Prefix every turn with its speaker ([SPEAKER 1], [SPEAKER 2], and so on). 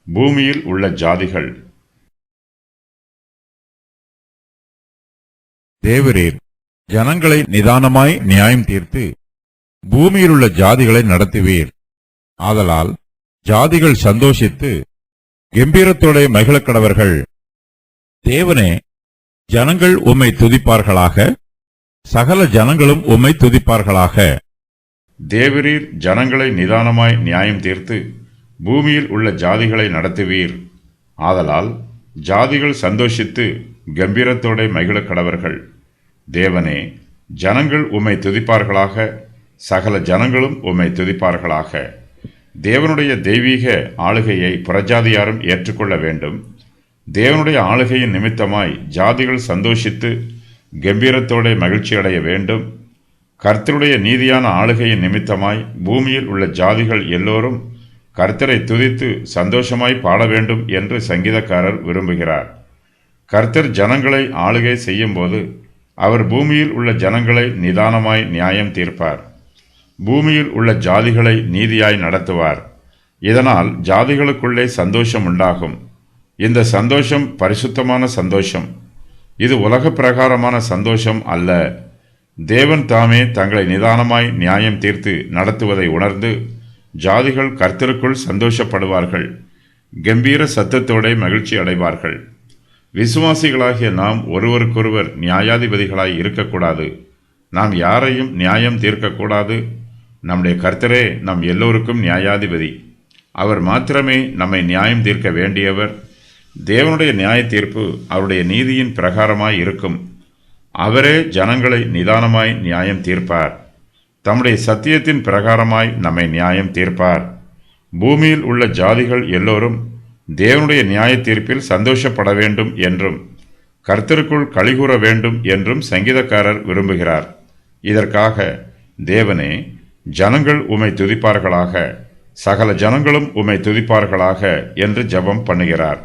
[SPEAKER 1] பூமியில் உள்ள ஜாதிகள்.
[SPEAKER 2] தேவரீர் ஜனங்களை நிதானமாய் நியாயம் தீர்த்து பூமியிலுள்ள ஜாதிகளை நடத்துவீர். ஆதலால் ஜாதிகள் சந்தோஷித்து கம்பீரத்தோட மகிழக்கடவர்கள். தேவனே, ஜனங்கள் உம்மை துதிப்பார்களாக, சகல ஜனங்களும் உம்மை துதிப்பார்களாக.
[SPEAKER 1] தேவரீர் ஜனங்களை நிதானமாய் நியாயம் தீர்த்து பூமியில் உள்ள ஜாதிகளை நடத்துவீர். ஆதலால் ஜாதிகள் சந்தோஷித்து கம்பீரத்தோட மகிழக் கடவர்கள். தேவனே, ஜனங்கள் உம்மை துதிப்பார்களாக, சகல ஜனங்களும் உம்மை துதிப்பார்களாக. தேவனுடைய தெய்வீக ஆளுகையை புறஜாதியாரும் ஏற்றுக்கொள்ள வேண்டும். தேவனுடைய ஆளுகையின் நிமித்தமாய் ஜாதிகள் சந்தோஷித்து கம்பீரத்தோட மகிழ்ச்சி அடைய வேண்டும். கர்த்தருடைய நீதியான ஆளுகையின் நிமித்தமாய் பூமியில் உள்ள ஜாதிகள் எல்லோரும் கர்த்தரை துதித்து சந்தோஷமாய் பாட வேண்டும் என்று சங்கீதக்காரர் விரும்புகிறார். கர்த்தர் ஜனங்களை ஆளுகை செய்யும் போது அவர் பூமியில் உள்ள ஜனங்களை நிதானமாய் நியாயம் தீர்ப்பார். பூமியில் உள்ள ஜாதிகளை நீதியாய் நடத்துவார். இதனால் ஜாதிகளுக்குள்ளே சந்தோஷம் உண்டாகும். இந்த சந்தோஷம் பரிசுத்தமான சந்தோஷம். இது உலக பிரகாரமான சந்தோஷம் அல்ல. தேவன் தாமே தங்களை நிதானமாய் நியாயம் தீர்த்து நடத்துவதை உணர்ந்து ஜாதிகள் கர்த்தருக்குள் சந்தோஷப்படுவார்கள். கம்பீர சத்தத்தோட மகிழ்ச்சி அடைவார்கள். விசுவாசிகளாகிய நாம் ஒருவருக்கொருவர் நியாயாதிபதிகளாய் இருக்கக்கூடாது. நாம் யாரையும் நியாயம் தீர்க்கக்கூடாது. நம்முடைய கர்த்தரே நம் எல்லோருக்கும் நியாயாதிபதி. அவர் மாத்திரமே நம்மை நியாயம் தீர்க்க வேண்டியவர். தேவனுடைய நியாய தீர்ப்பு அவருடைய நீதியின் பிரகாரமாய் இருக்கும். அவரே ஜனங்களை நிதானமாய் நியாயம் தீர்ப்பார். தம்முடைய சத்தியத்தின் பிரகாரமாய் நம்மை நியாயம் தீர்ப்பார். பூமியில் உள்ள ஜாதிகள் எல்லோரும் தேவனுடைய நியாய தீர்ப்பில் சந்தோஷப்பட வேண்டும் என்றும் கர்த்தருக்குள் களிகூற வேண்டும் என்றும் சங்கீதக்காரர் விரும்புகிறார். இதற்காக தேவனே, ஜனங்கள் உம்மை துதிப்பார்களாக, சகல ஜனங்களும் உம்மை துதிப்பார்களாக என்று ஜெபம் பண்ணுகிறார்.